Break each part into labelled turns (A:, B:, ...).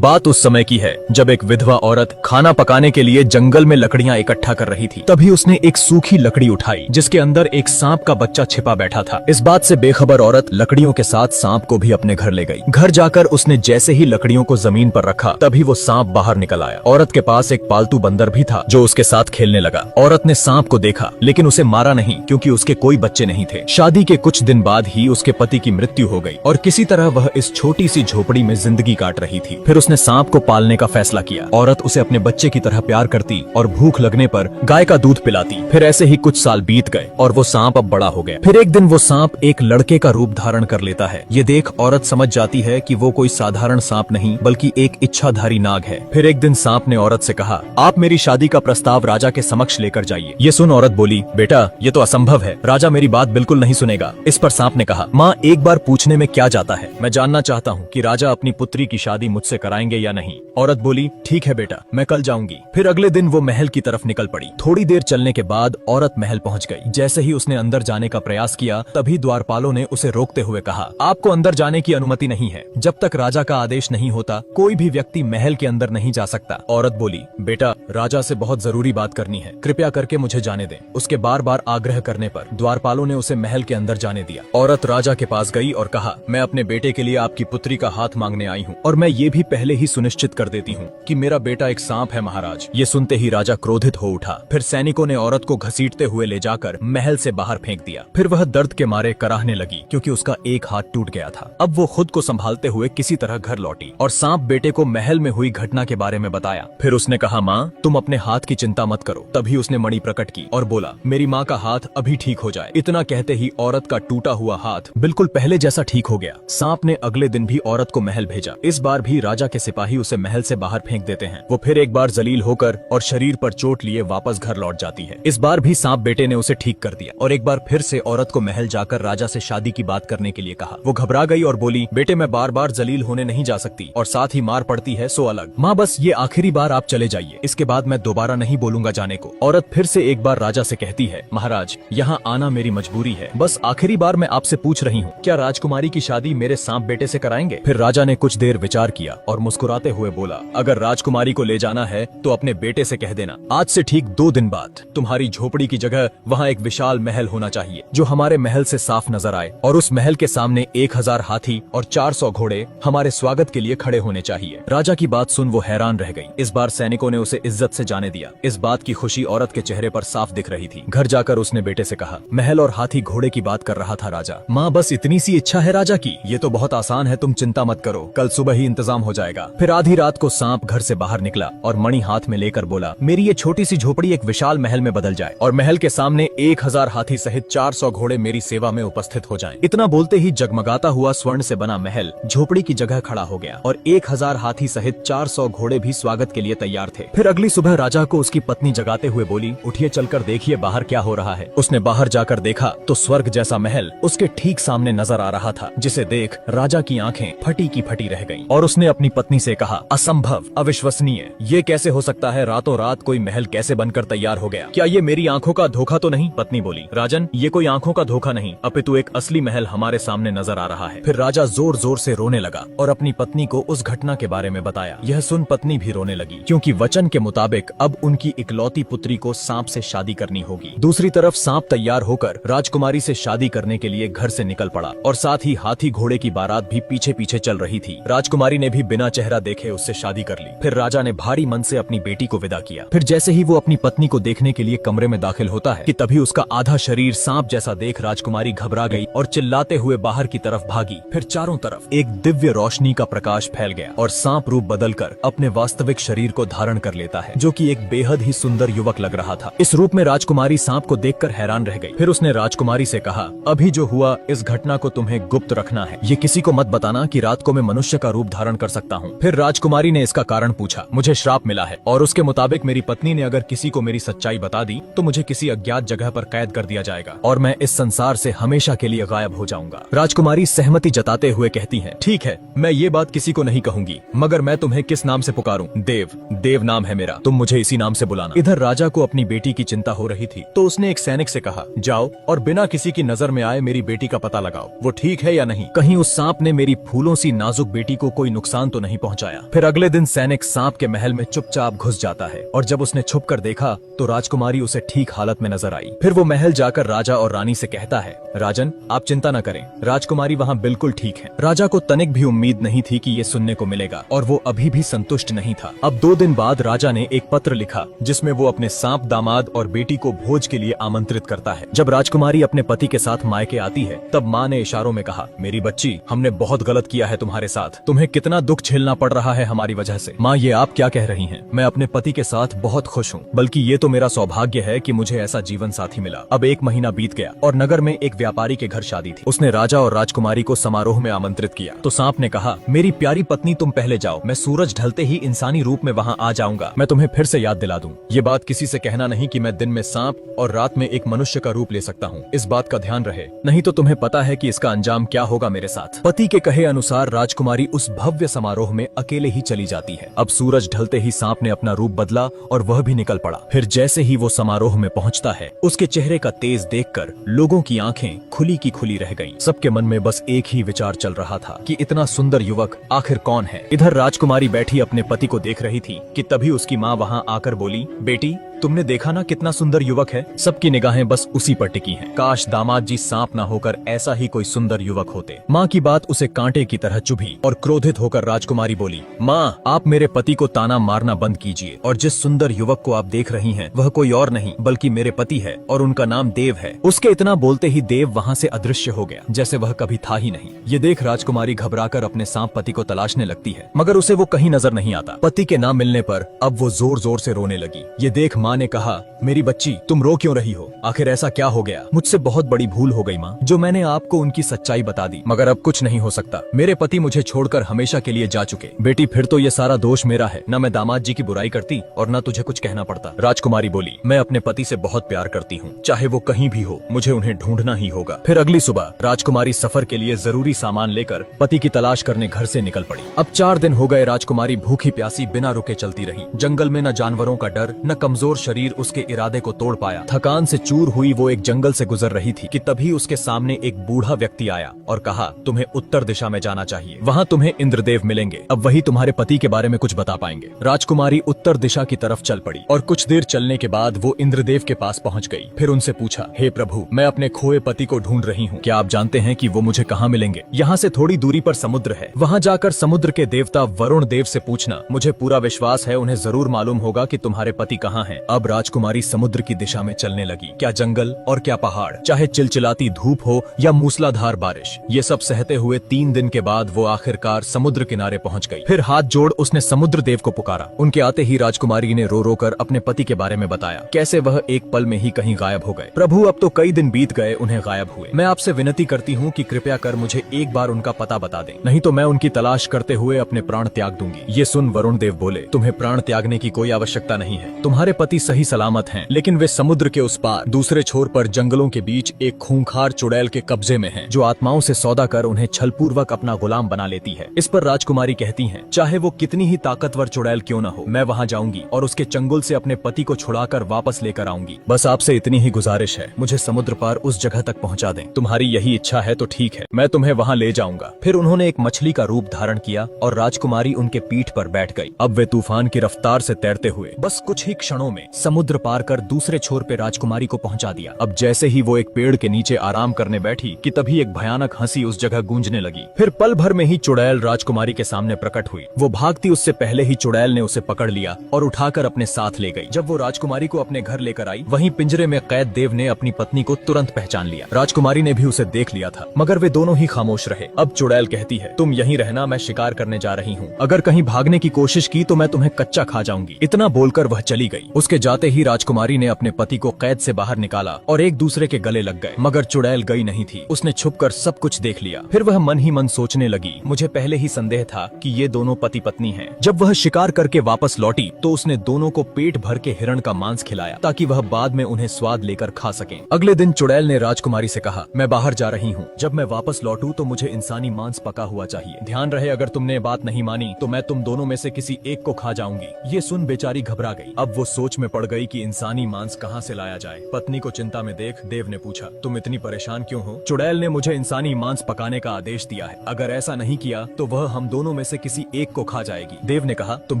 A: बात उस समय की है जब एक विधवा औरत खाना पकाने के लिए जंगल में लकड़ियां इकट्ठा कर रही थी। तभी उसने एक सूखी लकड़ी उठाई जिसके अंदर एक सांप का बच्चा छिपा बैठा था। इस बात से बेखबर औरत लकड़ियों के साथ सांप को भी अपने घर ले गई। घर जाकर उसने जैसे ही लकड़ियों को जमीन पर रखा तभी वो सांप बाहर निकल आया। औरत के पास एक पालतू बंदर भी था जो उसके साथ खेलने लगा। औरत ने सांप को देखा लेकिन उसे मारा नहीं क्योंकि उसके कोई बच्चे नहीं थे। शादी के कुछ दिन बाद ही उसके पति की मृत्यु हो गई और किसी तरह वह इस छोटी सी झोपड़ी में जिंदगी काट रही थी। फिर उसने सांप को पालने का फैसला किया। औरत उसे अपने बच्चे की तरह प्यार करती और भूख लगने पर गाय का दूध पिलाती। फिर ऐसे ही कुछ साल बीत गए और वो सांप अब बड़ा हो गया। फिर एक दिन वो सांप एक लड़के का रूप धारण कर लेता है। ये देख औरत समझ जाती है कि वो कोई साधारण सांप नहीं बल्कि एक इच्छाधारी नाग है। फिर एक दिन सांप ने औरत से कहा, आप मेरी शादी का प्रस्ताव राजा के समक्ष लेकर जाइए। ये सुन औरत बोली, बेटा ये तो असंभव है, राजा मेरी बात बिल्कुल नहीं सुनेगा। इस पर सांप ने कहा, माँ एक बार पूछने में क्या जाता है, मैं जानना चाहता हूँ कि राजा अपनी पुत्री की शादी मुझसे कराएंगे या नहीं। औरत बोली, ठीक है बेटा, मैं कल जाऊंगी। फिर अगले दिन वो महल की तरफ निकल पड़ी। थोड़ी देर चलने के बाद औरत महल पहुंच गई। जैसे ही उसने अंदर जाने का प्रयास किया तभी द्वारपालों ने उसे रोकते हुए कहा, आपको अंदर जाने की अनुमति नहीं है। जब तक राजा का आदेश नहीं होता कोई भी व्यक्ति महल के अंदर नहीं जा सकता। औरत बोली, बेटा राजा से बहुत जरूरी बात करनी है, कृपया करके मुझे जाने दें। उसके बार बार आग्रह करने पर द्वारपालों ने उसे महल के अंदर जाने दिया। औरत राजा के पास गई और कहा, मैं अपने बेटे के लिए आपकी पुत्री का हाथ मांगने आई हूँ और मैं ये भी पहले ही सुनिश्चित कर देती हूँ कि मेरा बेटा एक सांप है महाराज। ये सुनते ही राजा क्रोधित हो उठा। फिर सैनिकों ने औरत को घसीटते हुए ले जाकर महल से बाहर फेंक दिया। फिर वह दर्द के मारे कराहने लगी क्योंकि उसका एक हाथ टूट गया था। अब वो खुद को संभालते हुए किसी तरह घर लौटी और सांप बेटे को महल में हुई घटना के बारे में बताया। फिर उसने कहा, माँ तुम अपने हाथ की चिंता मत करो। तभी उसने मणि प्रकट की और बोला, मेरी माँ का हाथ अभी ठीक हो जाए। इतना कहते ही औरत का टूटा हुआ हाथ बिल्कुल पहले जैसा ठीक हो गया। सांप ने अगले दिन भी औरत को महल भेजा। इस बार भी राजा के सिपाही उसे महल से बाहर फेंक देते हैं। वो फिर एक बार जलील होकर और शरीर पर चोट लिए वापस घर लौट जाती है। इस बार भी सांप बेटे ने उसे ठीक कर दिया और एक बार फिर से औरत को महल जाकर राजा से शादी की बात करने के लिए कहा। वो घबरा गई और बोली, बेटे मैं बार बार जलील होने नहीं जा सकती और साथ ही मार पड़ती है सो अलग। माँ बस ये आखिरी बार आप चले जाइए, इसके बाद मैं दोबारा नहीं बोलूंगा जाने को। औरत फिर से एक बार राजा से कहती है, महाराज यहाँ आना मेरी मजबूरी है, बस आखिरी बार मैं आपसे पूछ रही हूँ, क्या राजकुमारी की शादी मेरे सांप बेटे से कराएंगे? फिर राजा ने कुछ देर विचार किया और मुस्कुराते हुए बोला, अगर राजकुमारी को ले जाना है तो अपने बेटे से कह देना, आज से ठीक 2 दिन बाद तुम्हारी झोपड़ी की जगह वहाँ एक विशाल महल होना चाहिए जो हमारे महल से साफ नजर आए और उस महल के सामने 1000 हाथी और 400 घोड़े हमारे स्वागत के लिए खड़े होने चाहिए। राजा की बात सुन वो हैरान रह गई। इस बार सैनिकों ने उसे इज्जत से जाने दिया। इस बात की खुशी औरत के चेहरे पर साफ दिख रही थी। घर जाकर उसने बेटे से कहा, महल और हाथी घोड़े की बात कर रहा था राजा। माँ बस इतनी सी इच्छा है राजा की, ये तो बहुत आसान है, तुम चिंता मत करो, कल सुबह ही इंतजाम हो जाएगा। फिर आधी रात को सांप घर से बाहर निकला और मणि हाथ में लेकर बोला, मेरी ये छोटी सी झोपड़ी एक विशाल महल में बदल जाए और महल के सामने 1000 हाथी सहित 400 घोड़े मेरी सेवा में उपस्थित हो जाएं। इतना बोलते ही जगमगाता हुआ स्वर्ण से बना महल झोपड़ी की जगह खड़ा हो गया और 1000 हाथी सहित 400 घोड़े भी स्वागत के लिए तैयार थे। फिर अगली सुबह राजा को उसकी पत्नी जगाते हुए बोली, उठिए चलकर देखिए बाहर क्या हो रहा है। उसने बाहर जाकर देखा तो स्वर्ग जैसा महल उसके ठीक सामने नजर आ रहा था, जिसे देख राजा की आंखें फटी की फटी रह गईं और उसने अपनी पत्नी से कहा, असंभव, अविश्वसनीय, ये कैसे हो सकता है, रातों रात कोई महल कैसे बनकर तैयार हो गया, क्या ये मेरी आंखों का धोखा तो नहीं? पत्नी बोली, राजन ये कोई आंखों का धोखा नहीं, अपितु एक असली महल हमारे सामने नजर आ रहा है। फिर राजा जोर जोर से रोने लगा और अपनी पत्नी को उस घटना के बारे में बताया। यह सुन पत्नी भी रोने लगी क्योंकि वचन के मुताबिक अब उनकी इकलौती पुत्री को सांप से शादी करनी होगी। दूसरी तरफ सांप तैयार होकर राजकुमारी से शादी करने के लिए घर से निकल पड़ा और साथ ही हाथी घोड़े की बारात भी पीछे पीछे चल रही थी। राजकुमारी ने भी बिना चेहरा देखे उससे शादी कर ली। फिर राजा ने भारी मन से अपनी बेटी को विदा किया। फिर जैसे ही वो अपनी पत्नी को देखने के लिए कमरे में दाखिल होता है कि तभी उसका आधा शरीर सांप जैसा देख राजकुमारी घबरा गई और चिल्लाते हुए बाहर की तरफ भागी। फिर चारों तरफ एक दिव्य रोशनी का प्रकाश फैल गया और सांप रूप बदलकर अपने वास्तविक शरीर को धारण कर लेता है, जो कि एक बेहद ही सुंदर युवक लग रहा था। इस रूप में राजकुमारी सांप को देखकर हैरान रह गई। फिर उसने राजकुमारी से कहा, अभी जो हुआ इस घटना को तुम्हें गुप्त रखना है, ये किसी को मत बताना कि रात को मैं मनुष्य का रूप धारण कर सकता हूँ। फिर राजकुमारी ने इसका कारण पूछा। मुझे श्राप मिला है और उसके मुताबिक मेरी पत्नी ने अगर किसी को मेरी सच्चाई बता दी तो मुझे किसी अज्ञात जगह पर कैद कर दिया जाएगा और मैं इस संसार से हमेशा के लिए गायब हो जाऊंगा। राजकुमारी सहमति जताते हुए कहती है, ठीक है, मैं ये बात किसी को नहीं कहूंगी, मगर मैं तुम्हें किस नाम से पुकारूं? देव, देव नाम है मेरा, तुम मुझे इसी नाम से बुलाना। इधर राजा को अपनी बेटी की चिंता हो रही थी तो उसने एक सैनिक से कहा, जाओ और बिना किसी की नजर में आए मेरी बेटी का पता लगाओ, वो ठीक है या नहीं, कहीं उस सांप ने मेरी फूलों सी नाजुक बेटी को कोई नुकसान तो नहीं नहीं पहुंचाया। फिर अगले दिन सैनिक सांप के महल में चुपचाप घुस जाता है और जब उसने छुप कर देखा तो राजकुमारी उसे ठीक हालत में नजर आई। फिर वो महल जाकर राजा और रानी से कहता है, राजन आप चिंता न करें, राजकुमारी वहाँ बिल्कुल ठीक है। राजा को तनिक भी उम्मीद नहीं थी कि ये सुनने को मिलेगा और वो अभी भी संतुष्ट नहीं था। अब 2 दिन बाद राजा ने एक पत्र लिखा जिसमें वो अपने सांप दामाद और बेटी को भोज के लिए आमंत्रित करता है। जब राजकुमारी अपने पति के साथ मायके आती है तब माँ ने इशारों में कहा, मेरी बच्ची हमने बहुत गलत किया है तुम्हारे साथ, तुम्हें कितना दुख झेलना पड़ रहा है हमारी वजह से। माँ ये आप क्या कह रही हैं? मैं अपने पति के साथ बहुत खुश हूँ, बल्कि ये तो मेरा सौभाग्य है कि मुझे ऐसा जीवन साथी मिला। अब 1 महीना बीत गया और नगर में एक व्यापारी के घर शादी थी। उसने राजा और राजकुमारी को समारोह में आमंत्रित किया तो सांप ने कहा, मेरी प्यारी पत्नी तुम पहले जाओ, मैं सूरज ढलते ही इंसानी रूप में वहाँ आ जाऊंगा। मैं तुम्हें फिर से याद दिला दूं, ये बात किसी से कहना नहीं कि मैं दिन में सांप और रात में एक मनुष्य का रूप ले सकता हूँ। इस बात का ध्यान रहे, नहीं तो तुम्हें पता है कि इसका अंजाम क्या होगा मेरे साथ। पति के कहे अनुसार राजकुमारी उस भव्य समारोह में अकेले ही चली जाती है। अब सूरज ढलते ही सांप ने अपना रूप बदला और वह भी निकल पड़ा। फिर जैसे ही वो समारोह में पहुंचता है उसके चेहरे का तेज देखकर लोगों की आंखें खुली की खुली रह गईं। सबके मन में बस एक ही विचार चल रहा था कि इतना सुंदर युवक आखिर कौन है। इधर राजकुमारी बैठी अपने पति को देख रही थी कि तभी उसकी माँ वहाँ आकर बोली, बेटी तुमने देखा ना कितना सुंदर युवक है। सबकी निगाहें बस उसी पर टिकी हैं। काश दामाद जी सांप ना होकर ऐसा ही कोई सुंदर युवक होते। माँ की बात उसे कांटे की तरह चुभी और क्रोधित होकर राजकुमारी बोली, माँ आप मेरे पति को ताना मारना बंद कीजिए और जिस सुंदर युवक को आप देख रही हैं वह कोई और नहीं बल्कि मेरे पति है और उनका नाम देव है। उसके इतना बोलते ही देव वहाँ से अदृश्य हो गया जैसे वह कभी था ही नहीं। ये देख राजकुमारी घबराकर अपने सांप पति को तलाशने लगती है मगर उसे वो कहीं नजर नहीं आता। पति के ना मिलने पर अब वो जोर जोर से रोने लगी। ये देख माँ ने कहा, मेरी बच्ची तुम रो क्यों रही हो? आखिर ऐसा क्या हो गया? मुझसे बहुत बड़ी भूल हो गई माँ, जो मैंने आपको उनकी सच्चाई बता दी, मगर अब कुछ नहीं हो सकता। मेरे पति मुझे छोड़कर हमेशा के लिए जा चुके। बेटी फिर तो ये सारा दोष मेरा है, न मैं दामाद जी की बुराई करती और न तुझे कुछ कहना पड़ता। राजकुमारी बोली, मैं अपने पति से बहुत प्यार करती हूँ, चाहे वो कहीं भी हो, मुझे उन्हें ढूंढना ही होगा। फिर अगली सुबह राजकुमारी सफर के लिए जरूरी सामान लेकर पति की तलाश करने घर से निकल पड़ी। अब 4 दिन हो गए राजकुमारी भूखी प्यासी बिना रुके चलती रही। जंगल में न जानवरों का डर न कमजोर शरीर उसके इरादे को तोड़ पाया। थकान से चूर हुई वो एक जंगल से गुजर रही थी कि तभी उसके सामने एक बूढ़ा व्यक्ति आया और कहा, तुम्हें उत्तर दिशा में जाना चाहिए, वहाँ तुम्हें इंद्रदेव मिलेंगे, अब वही तुम्हारे पति के बारे में कुछ बता पाएंगे। राजकुमारी उत्तर दिशा की तरफ चल पड़ी और कुछ देर चलने के बाद वो इंद्रदेव के पास पहुँच गई। फिर उनसे पूछा, हे प्रभु मैं अपने खोए पति को ढूंढ रही हूँ, क्या आप जानते हैं कि वो मुझे कहाँ मिलेंगे? यहाँ से थोड़ी दूरी पर समुद्र है, वहाँ जाकर समुद्र के देवता वरुण देव से पूछना, मुझे पूरा विश्वास है उन्हें जरूर मालूम होगा कि तुम्हारे पति कहाँ हैं। अब राजकुमारी समुद्र की दिशा में चलने लगी। क्या जंगल और क्या पहाड़, चाहे चिलचिलाती धूप हो या मूसलाधार बारिश, ये सब सहते हुए 3 दिन के बाद वो आखिरकार समुद्र किनारे पहुंच गई। फिर हाथ जोड़ उसने समुद्र देव को पुकारा। उनके आते ही राजकुमारी ने रो रो कर अपने पति के बारे में बताया, कैसे वह एक पल में ही कहीं गायब हो गए। प्रभु अब तो कई दिन बीत गए उन्हें गायब हुए। मैं आपसे विनती करती हूँ कि कृपया कर मुझे एक बार उनका पता बता दें, नहीं तो मैं उनकी तलाश करते हुए अपने प्राण त्याग दूंगी। ये सुन वरुण देव बोले, तुम्हें प्राण त्यागने की कोई आवश्यकता नहीं है, तुम्हारे पति सही सलामत हैं, लेकिन वे समुद्र के उस पार दूसरे छोर पर जंगलों के बीच एक खूंखार चुड़ैल के कब्जे में हैं, जो आत्माओं से सौदा कर उन्हें छलपूर्वक अपना गुलाम बना लेती है। इस पर राजकुमारी कहती हैं, चाहे वो कितनी ही ताकतवर चुड़ैल क्यों न हो, मैं वहाँ जाऊंगी और उसके चंगुल से अपने पति को छुड़ाकर वापस लेकर आऊंगी। बस आपसे इतनी ही गुजारिश है, मुझे समुद्र पार उस जगह तक पहुँचा दें। तुम्हारी यही इच्छा है तो ठीक है, मैं तुम्हें वहाँ ले जाऊंगा। फिर उन्होंने एक मछली का रूप धारण किया और राजकुमारी उनके पीठ पर बैठ गई। अब वे तूफान की रफ्तार से तैरते हुए बस कुछ ही क्षणों में समुद्र पार कर दूसरे छोर पे राजकुमारी को पहुंचा दिया। अब जैसे ही वो एक पेड़ के नीचे आराम करने बैठी कि तभी एक भयानक हंसी उस जगह गूंजने लगी। फिर पल भर में ही चुड़ैल राजकुमारी के सामने प्रकट हुई। वो भागती उससे पहले ही चुड़ैल ने उसे पकड़ लिया और उठाकर अपने साथ ले गई। जब वो राजकुमारी को अपने घर लेकर आई, वहीं पिंजरे में कैद देव ने अपनी पत्नी को तुरंत पहचान लिया। राजकुमारी ने भी उसे देख लिया था, मगर वे दोनों ही खामोश रहे। अब चुड़ैल कहती है, तुम यहीं रहना, मैं शिकार करने जा रही हूँ, अगर कहीं भागने की कोशिश की तो मैं तुम्हें कच्चा खा जाऊंगी। इतना बोलकर वह चली गई। उसके जाते ही राजकुमारी ने अपने पति को कैद से बाहर निकाला और एक दूसरे के गले लग गए, मगर चुड़ैल गई नहीं थी। उसने छुपकर सब कुछ देख लिया। फिर वह मन ही मन सोचने लगी, मुझे पहले ही संदेह था कि ये दोनों पति पत्नी हैं। जब वह शिकार करके वापस लौटी तो उसने दोनों को पेट भर के हिरण का मांस खिलाया ताकि वह बाद में उन्हें स्वाद लेकर खा सकें। अगले दिन चुड़ैल ने राजकुमारी से कहा, मैं बाहर जा रही हूँ, जब मैं वापस लौटूं तो मुझे इंसानी मांस पका हुआ चाहिए। ध्यान रहे अगर तुमने बात नहीं मानी तो मैं तुम दोनों में से किसी एक को खा जाऊंगी। ये सुन बेचारी घबरा गई। अब वो सोच में पड़ गई कि इंसानी मांस कहाँ से लाया जाए। पत्नी को चिंता में देख देव ने पूछा, तुम इतनी परेशान क्यों हो? चुड़ैल ने मुझे इंसानी मांस पकाने का आदेश दिया है, अगर ऐसा नहीं किया तो वह हम दोनों में से किसी एक को खा जाएगी। देव ने कहा, तुम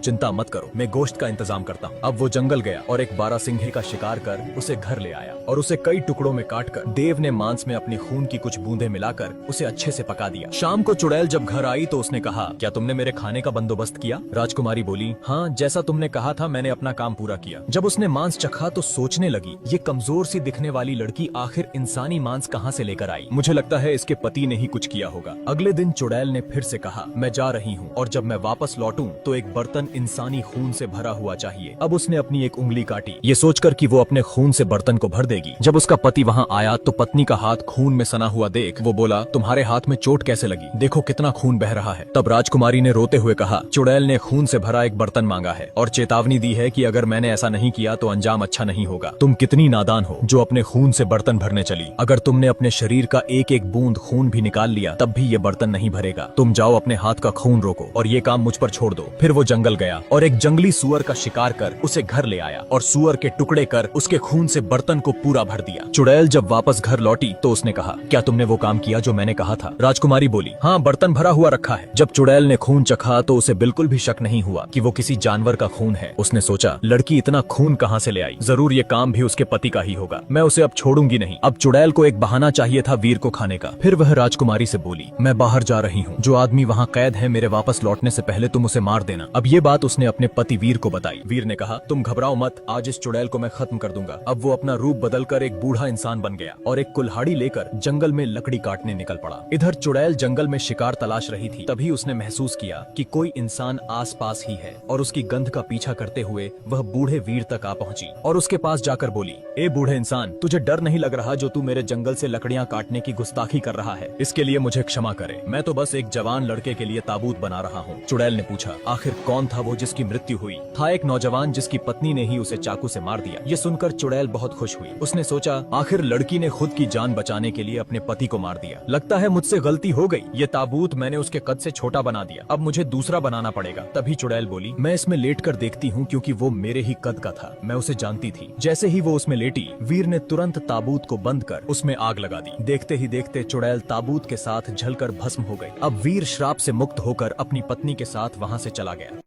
A: चिंता मत करो, मैं गोश्त का इंतजाम करता हूँ। अब वो जंगल गया और एक बारहसिंघे का शिकार कर उसे घर ले आया और उसे कई टुकड़ों में काटकर देव ने मांस में अपने खून की कुछ बूंदें मिलाकर उसे अच्छे से पका दिया। शाम को चुड़ैल जब घर आई तो उसने कहा, क्या तुमने मेरे खाने का बंदोबस्त किया? राजकुमारी बोली, हाँ, जैसा तुमने कहा था मैंने अपना काम पूरा किया। जब उसने मांस चखा तो सोचने लगी, ये कमजोर सी दिखने वाली लड़की आखिर इंसानी मांस कहाँ से लेकर आई? मुझे लगता है इसके पति ने ही कुछ किया होगा। अगले दिन चुड़ैल ने फिर से कहा, मैं जा रही हूँ और जब मैं वापस लौटूं तो एक बर्तन इंसानी खून से भरा हुआ चाहिए। अब उसने अपनी एक उंगली काटी, ये सोचकर कि वो अपने खून से बर्तन को भर देगी। जब उसका पति वहाँ आया तो पत्नी का हाथ खून में सना हुआ देख वो बोला, तुम्हारे हाथ में चोट कैसे लगी? देखो कितना खून बह रहा है। तब राजकुमारी ने रोते हुए कहा, चुड़ैल ने खून से भरा एक बर्तन मांगा है और चेतावनी दी है कि अगर मैंने ऐसा नहीं किया तो अंजाम अच्छा नहीं होगा। तुम कितनी नादान हो जो अपने खून से बर्तन भरने चली। अगर तुमने अपने शरीर का एक एक बूंद खून भी निकाल लिया तब भी ये बर्तन नहीं भरेगा। तुम जाओ अपने हाथ का खून रोको और ये काम मुझ पर छोड़ दो। फिर वो जंगल गया और एक जंगली सुअर का शिकार कर उसे घर ले आया और सुअर के टुकड़े कर उसके खून से बर्तन को पूरा भर दिया। चुड़ैल जब वापस घर लौटी तो उसने कहा, क्या तुमने वो काम किया जो मैंने कहा था? राजकुमारी बोली, हाँ, बर्तन भरा हुआ रखा है। जब चुड़ैल ने खून चखा तो उसे बिल्कुल भी शक नहीं हुआ कि वो किसी जानवर का खून है। उसने सोचा, लड़की इतना खून कहाँ से ले आई? जरूर ये काम भी उसके पति का ही होगा। मैं उसे अब छोड़ूंगी नहीं। अब चुड़ैल को एक बहाना चाहिए था वीर को खाने का। फिर वह राजकुमारी से बोली, मैं बाहर जा रही हूँ, जो आदमी वहाँ कैद है मेरे वापस लौटने से पहले तुम उसे मार देना। अब ये बात उसने अपने पति वीर को बताई। वीर ने कहा, तुम घबराओ मत, आज इस चुड़ैल को मैं खत्म कर दूंगा। अब वो अपना रूप बदलकर एक बूढ़ा इंसान बन गया और एक कुल्हाड़ी लेकर जंगल में लकड़ी काटने निकल पड़ा। इधर चुड़ैल जंगल में शिकार तलाश रही थी। तभी उसने महसूस किया कि कोई इंसान आसपास ही है और उसकी गंध का पीछा करते हुए वह बूढ़े वीर तक आ पहुंची और उसके पास जाकर बोली, ए बूढ़े इंसान, तुझे डर नहीं लग रहा जो तू मेरे जंगल से लकड़ियां काटने की गुस्ताखी कर रहा है? इसके लिए मुझे क्षमा करे, मैं तो बस एक जवान लड़के के लिए ताबूत बना रहा हूँ। चुड़ैल ने पूछा, आखिर कौन था वो जिसकी मृत्यु हुई? था एक नौजवान जिसकी पत्नी ने ही उसे चाकू से मार दिया। ये सुनकर चुड़ैल बहुत खुश हुई। उसने सोचा, आखिर लड़की ने खुद की जान बचाने के लिए अपने पति को मार दिया। लगता है मुझसे गलती हो गई, ये ताबूत मैंने उसके कद से छोटा बना दिया, अब मुझे दूसरा बनाना पड़ेगा। तभी चुड़ैल बोली, मैं इसमें लेट कर देखती हूँ क्योंकि वो मेरे ही कद का था, मैं उसे जानती थी। जैसे ही वो उसमें लेटी, वीर ने तुरंत ताबूत को बंद कर उसमें आग लगा दी। देखते ही देखते चुड़ैल ताबूत के साथ जलकर भस्म हो गई। अब वीर श्राप से मुक्त होकर अपनी पत्नी के साथ वहाँ से चला गया।